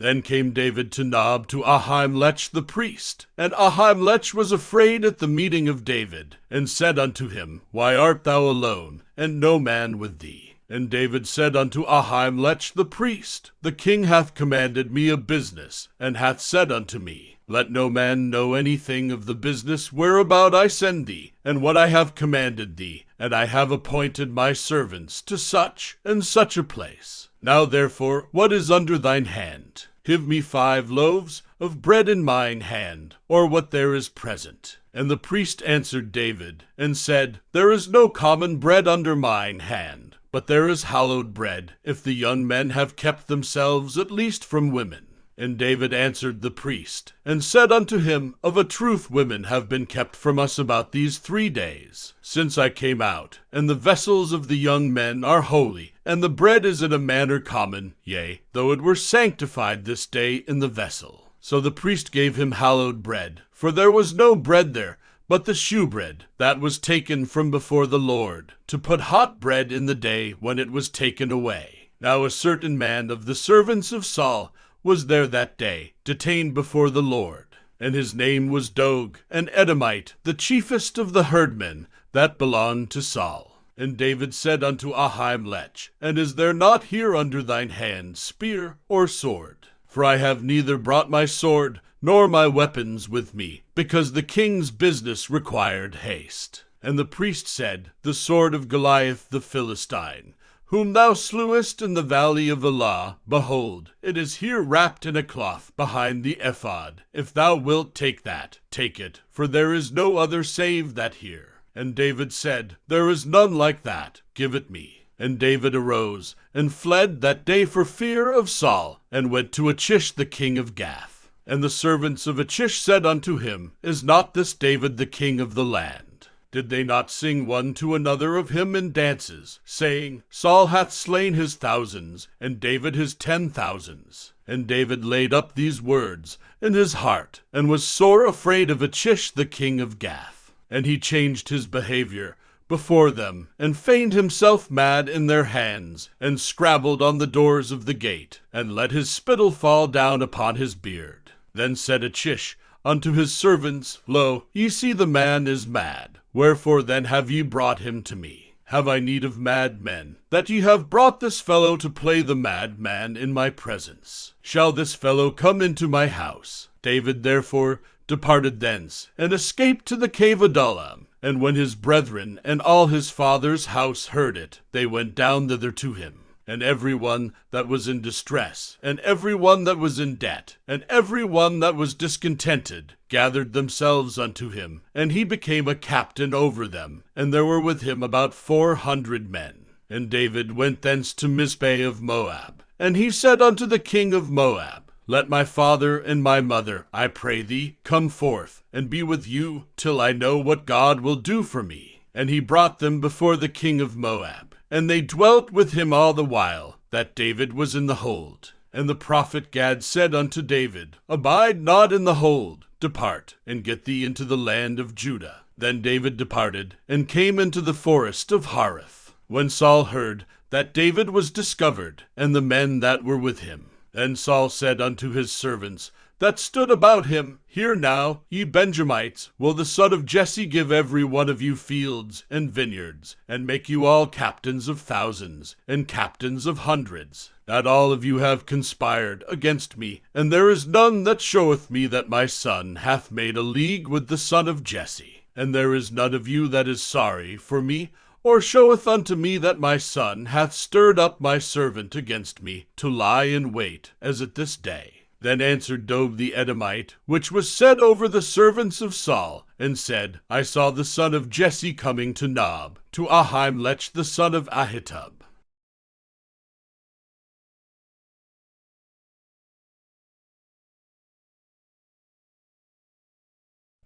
Then came David to Nob to Ahimelech the priest. And Ahimelech was afraid at the meeting of David, and said unto him, Why art thou alone, and no man with thee? And David said unto Ahimelech the priest, The king hath commanded me a business, and hath said unto me, Let no man know anything of the business whereabout I send thee, and what I have commanded thee, and I have appointed my servants to such and such a place. Now therefore, what is under thine hand? Give me 5 loaves of bread in mine hand, or what there is present. And the priest answered David, and said, There is no common bread under mine hand, but there is hallowed bread, if the young men have kept themselves at least from women. And David answered the priest, and said unto him, Of a truth women have been kept from us about these 3 days, since I came out, and the vessels of the young men are holy, and the bread is in a manner common, yea, though it were sanctified this day in the vessel. So the priest gave him hallowed bread, for there was no bread there, but the shewbread that was taken from before the Lord, to put hot bread in the day when it was taken away. Now a certain man of the servants of Saul was there that day, detained before the Lord. And his name was Dog, an Edomite, the chiefest of the herdmen that belonged to Saul. And David said unto Ahimelech, And is there not here under thine hand spear or sword? For I have neither brought my sword nor my weapons with me, because the king's business required haste. And the priest said, The sword of Goliath the Philistine, whom thou slewest in the valley of Elah, behold, it is here wrapped in a cloth behind the ephod. If thou wilt take that, take it, for there is no other save that here. And David said, There is none like that, give it me. And David arose, and fled that day for fear of Saul, and went to Achish the king of Gath. And the servants of Achish said unto him, Is not this David the king of the land? Did they not sing one to another of him in dances, saying, Saul hath slain his thousands, and David his 10,000s? And David laid up these words in his heart, and was sore afraid of Achish the king of Gath. And he changed his behavior before them, and feigned himself mad in their hands, and scrabbled on the doors of the gate, and let his spittle fall down upon his beard. Then said Achish unto his servants, Lo, ye see the man is mad. Wherefore then have ye brought him to me? Have I need of madmen, that ye have brought this fellow to play the madman in my presence? Shall this fellow come into my house? David therefore departed thence, and escaped to the cave Adullam. And when his brethren and all his father's house heard it, they went down thither to him. And every one that was in distress, and every one that was in debt, and every one that was discontented, gathered themselves unto him, and he became a captain over them, and there were with him about 400 men. And David went thence to Mizpeh of Moab, and he said unto the king of Moab, Let my father and my mother, I pray thee, come forth, and be with you, till I know what God will do for me. And he brought them before the king of Moab. And they dwelt with him all the while that David was in the hold. And the prophet Gad said unto David, Abide not in the hold, depart, and get thee into the land of Judah. Then David departed, and came into the forest of Hareth. When Saul heard that David was discovered, and the men that were with him. Then Saul said unto his servants that stood about him, Hear now, ye Benjamites, will the son of Jesse give every one of you fields and vineyards, and make you all captains of thousands, and captains of hundreds? That all of you have conspired against me, and there is none that showeth me that my son hath made a league with the son of Jesse. And there is none of you that is sorry for me, or showeth unto me that my son hath stirred up my servant against me, to lie in wait, as at this day. Then answered Doeg the Edomite, which was set over the servants of Saul, and said, I saw the son of Jesse coming to Nob, to Ahimelech the son of Ahitub.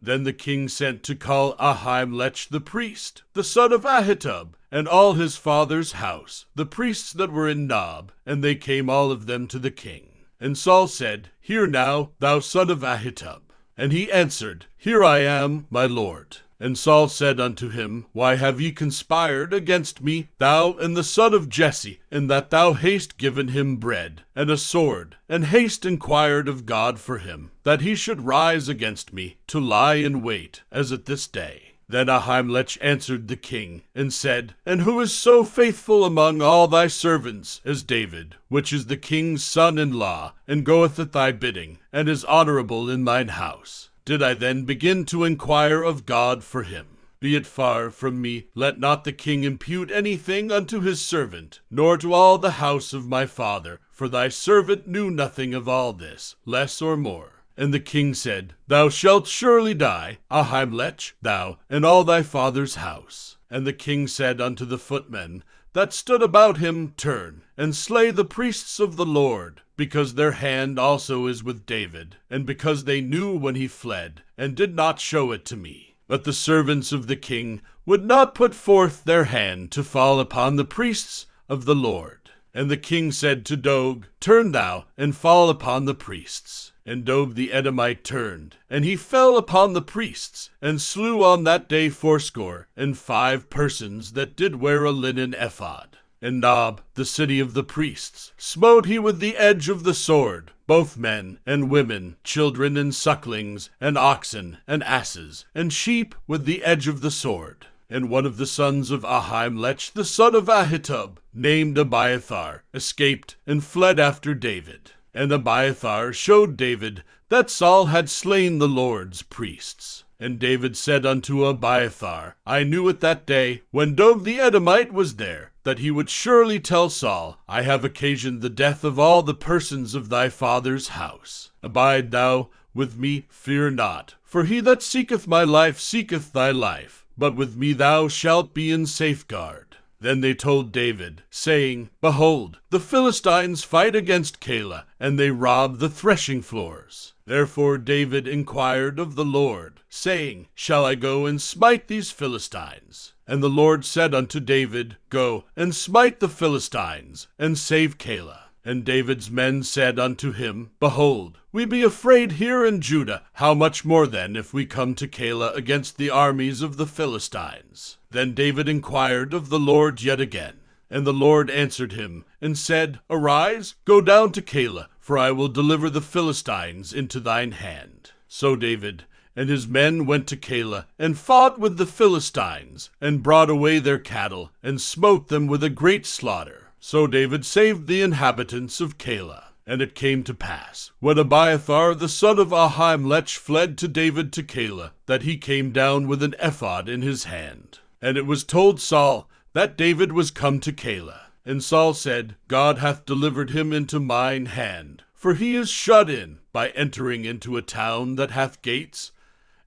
Then the king sent to call Ahimelech the priest, the son of Ahitub, and all his father's house, the priests that were in Nob, and they came all of them to the king. And Saul said, Hear now, thou son of Ahitub. And he answered, Here I am, my lord. And Saul said unto him, Why have ye conspired against me, thou and the son of Jesse, in that thou hast given him bread and a sword, and hast inquired of God for him, that he should rise against me, to lie in wait, as at this day? Then Ahimelech answered the king, and said, And who is so faithful among all thy servants as David, which is the king's son-in-law, and goeth at thy bidding, and is honorable in thine house? Did I then begin to inquire of God for him? Be it far from me, let not the king impute anything unto his servant, nor to all the house of my father, for thy servant knew nothing of all this, less or more. And the king said, Thou shalt surely die, Ahimelech, thou, and all thy father's house. And the king said unto the footmen that stood about him, Turn, and slay the priests of the Lord, because their hand also is with David, and because they knew when he fled, and did not show it to me. But the servants of the king would not put forth their hand to fall upon the priests of the Lord. And the king said to Doeg, Turn thou, and fall upon the priests. And Doeg the Edomite turned, and he fell upon the priests, and slew on that day 75 persons that did wear a linen ephod. And Nob, the city of the priests, smote he with the edge of the sword, both men and women, children and sucklings, and oxen and asses, and sheep with the edge of the sword. And one of the sons of Ahimelech, the son of Ahitub, named Abiathar, escaped and fled after David. And Abiathar showed David that Saul had slain the Lord's priests. And David said unto Abiathar, I knew it that day, when Doeg the Edomite was there, that he would surely tell Saul, I have occasioned the death of all the persons of thy father's house. Abide thou with me, fear not, for he that seeketh my life seeketh thy life, but with me thou shalt be in safeguard. Then they told David, saying, Behold, the Philistines fight against Keilah, and they rob the threshing floors. Therefore David inquired of the Lord, saying, Shall I go and smite these Philistines? And the Lord said unto David, Go and smite the Philistines, and save Keilah. And David's men said unto him, Behold, we be afraid here in Judah, how much more then if we come to Keilah against the armies of the Philistines? Then David inquired of the Lord yet again. And the Lord answered him, and said, Arise, go down to Keilah, for I will deliver the Philistines into thine hand. So David and his men went to Keilah, and fought with the Philistines, and brought away their cattle, and smote them with a great slaughter. So David saved the inhabitants of Keilah. And it came to pass, when Abiathar the son of Ahimelech fled to David to Keilah, that he came down with an ephod in his hand. And it was told Saul that David was come to Keilah. And Saul said, God hath delivered him into mine hand, for he is shut in by entering into a town that hath gates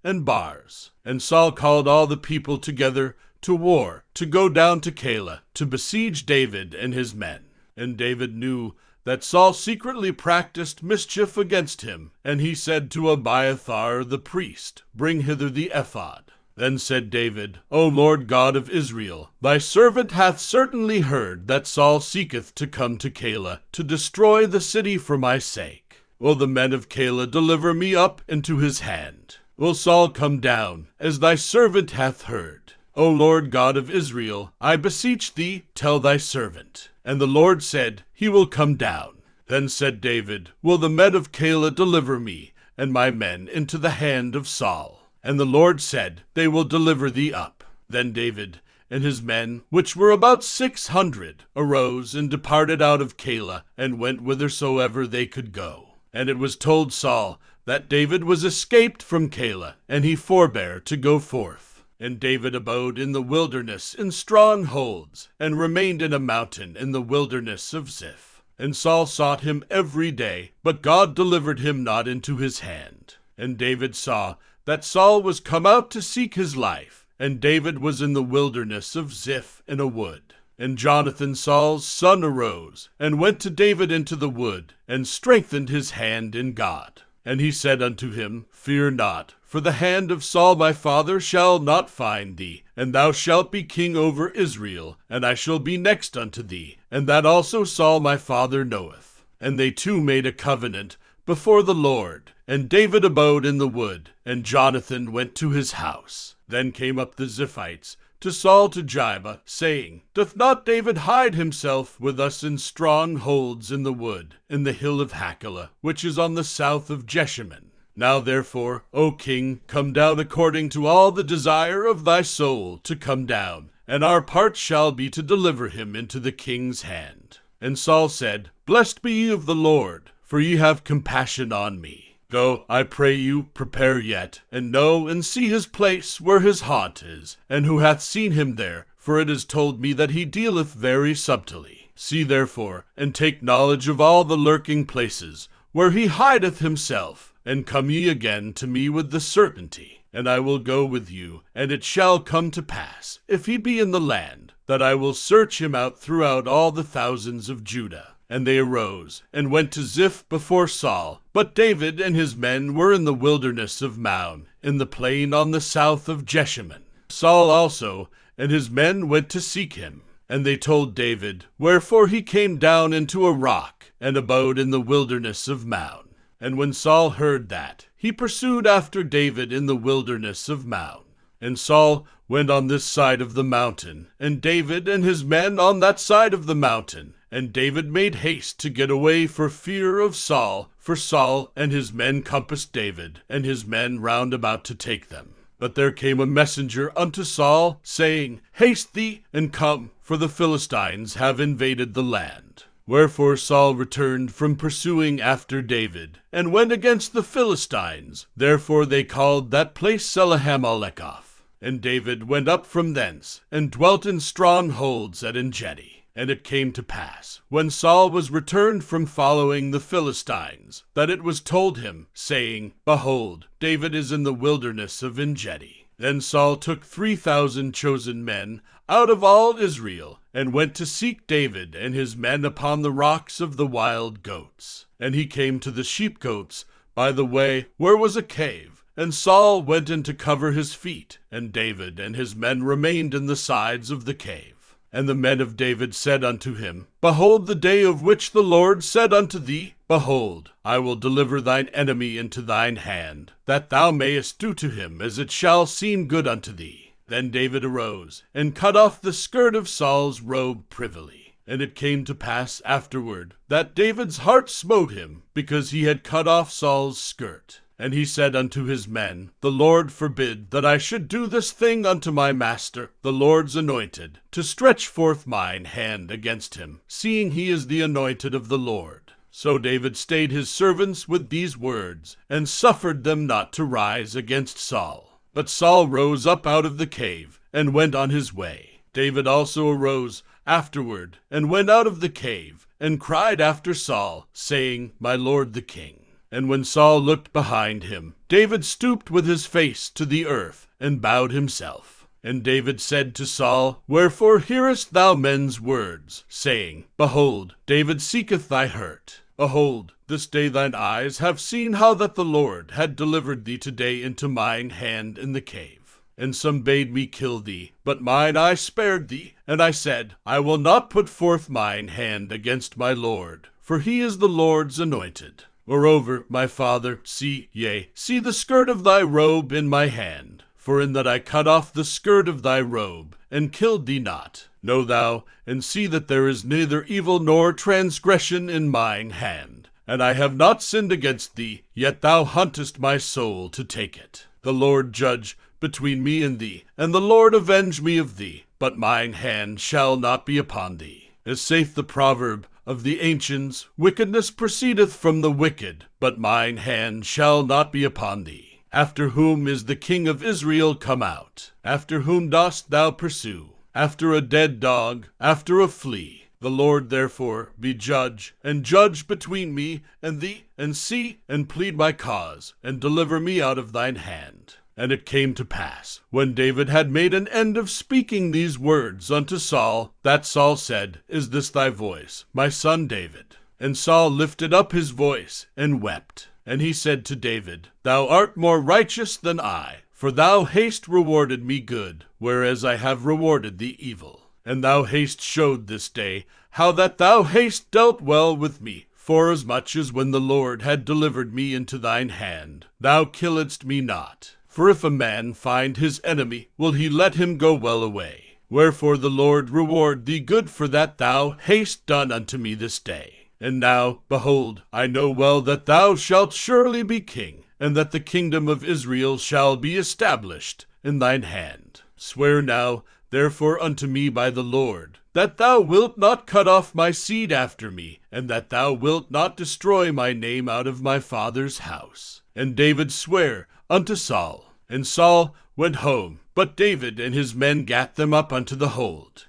and bars. And Saul called all the people together to war, to go down to Keilah, to besiege David and his men. And David knew that Saul secretly practiced mischief against him, and he said to Abiathar the priest, Bring hither the ephod. Then said David, O Lord God of Israel, thy servant hath certainly heard that Saul seeketh to come to Keilah, to destroy the city for my sake. Will the men of Keilah deliver me up into his hand? Will Saul come down, as thy servant hath heard? O Lord God of Israel, I beseech thee, tell thy servant. And the Lord said, He will come down. Then said David, Will the men of Keilah deliver me and my men into the hand of Saul? And the Lord said, They will deliver thee up. Then David and his men, which were about 600, arose and departed out of Keilah, and went whithersoever they could go. And it was told Saul that David was escaped from Keilah, and he forbare to go forth. And David abode in the wilderness in strongholds, and remained in a mountain in the wilderness of Ziph. And Saul sought him every day, but God delivered him not into his hand. And David saw that Saul was come out to seek his life, and David was in the wilderness of Ziph in a wood. And Jonathan Saul's son arose, and went to David into the wood, and strengthened his hand in God. And he said unto him, Fear not, for the hand of Saul my father shall not find thee, and thou shalt be king over Israel, and I shall be next unto thee, and that also Saul my father knoweth. And they two made a covenant before the Lord, and David abode in the wood, and Jonathan went to his house. Then came up the Ziphites to Saul to Gibeah, saying, Doth not David hide himself with us in strong holds in the wood, in the hill of Hachilah, which is on the south of Jeshimon? Now therefore, O king, come down according to all the desire of thy soul to come down, and our part shall be to deliver him into the king's hand. And Saul said, Blessed be ye of the Lord, for ye have compassion on me. Go, I pray you, prepare yet, and know and see his place where his haunt is, and who hath seen him there, for it is told me that he dealeth very subtilly. See therefore, and take knowledge of all the lurking places, where he hideth himself, and come ye again to me with the certainty, and I will go with you, and it shall come to pass, if he be in the land, that I will search him out throughout all the thousands of Judah. And they arose, and went to Ziph before Saul. But David and his men were in the wilderness of Maon, in the plain on the south of Jeshimon. Saul also and his men went to seek him. And they told David, wherefore he came down into a rock, and abode in the wilderness of Maon. And when Saul heard that, he pursued after David in the wilderness of Maon. And Saul went on this side of the mountain, and David and his men on that side of the mountain. And David made haste to get away for fear of Saul, for Saul and his men compassed David, and his men round about to take them. But there came a messenger unto Saul, saying, Haste thee, and come, for the Philistines have invaded the land. Wherefore Saul returned from pursuing after David, and went against the Philistines. Therefore they called that place Selahammahlekoth. And David went up from thence, and dwelt in strongholds at En-gedi. And it came to pass, when Saul was returned from following the Philistines, that it was told him, saying, Behold, David is in the wilderness of En-gedi. Then Saul took 3,000 chosen men out of all Israel, and went to seek David and his men upon the rocks of the wild goats. And he came to the sheepgoats by the way where was a cave. And Saul went in to cover his feet, and David and his men remained in the sides of the cave. And the men of David said unto him, Behold the day of which the Lord said unto thee, Behold, I will deliver thine enemy into thine hand, that thou mayest do to him as it shall seem good unto thee. Then David arose, and cut off the skirt of Saul's robe privily. And it came to pass afterward, that David's heart smote him, because he had cut off Saul's skirt. And he said unto his men, The Lord forbid that I should do this thing unto my master, the Lord's anointed, to stretch forth mine hand against him, seeing he is the anointed of the Lord. So David stayed his servants with these words, and suffered them not to rise against Saul. But Saul rose up out of the cave, and went on his way. David also arose afterward, and went out of the cave, and cried after Saul, saying, My lord the king. And when Saul looked behind him, David stooped with his face to the earth, and bowed himself. And David said to Saul, Wherefore hearest thou men's words, saying, Behold, David seeketh thy hurt. Behold, this day thine eyes have seen how that the Lord had delivered thee today into mine hand in the cave. And some bade me kill thee, but mine eye spared thee. And I said, I will not put forth mine hand against my Lord, for he is the Lord's anointed. Moreover, my father, see the skirt of thy robe in my hand, for in that I cut off the skirt of thy robe, and killed thee not. Know thou, and see that there is neither evil nor transgression in mine hand. And I have not sinned against thee, yet thou huntest my soul to take it. The Lord judge between me and thee, and the Lord avenge me of thee, but mine hand shall not be upon thee. As saith the proverb of the ancients, wickedness proceedeth from the wicked, but mine hand shall not be upon thee. After whom is the king of Israel come out? After whom dost thou pursue? After a dead dog, after a flea. The Lord therefore be judge, and judge between me and thee, and see, and plead my cause, and deliver me out of thine hand. And it came to pass, when David had made an end of speaking these words unto Saul, that Saul said, Is this thy voice, my son David? And Saul lifted up his voice, and wept. And he said to David, Thou art more righteous than I, for thou hast rewarded me good, whereas I have rewarded thee evil. And thou hast showed this day how that thou hast dealt well with me, forasmuch as when the Lord had delivered me into thine hand, thou killedst me not. For if a man find his enemy, will he let him go well away? Wherefore the Lord reward thee good for that thou hast done unto me this day. And now, behold, I know well that thou shalt surely be king, and that the kingdom of Israel shall be established in thine hand. Swear now, therefore, unto me by the Lord, that thou wilt not cut off my seed after me, and that thou wilt not destroy my name out of my father's house. And David sware unto Saul. And Saul went home, but David and his men gat them up unto the hold.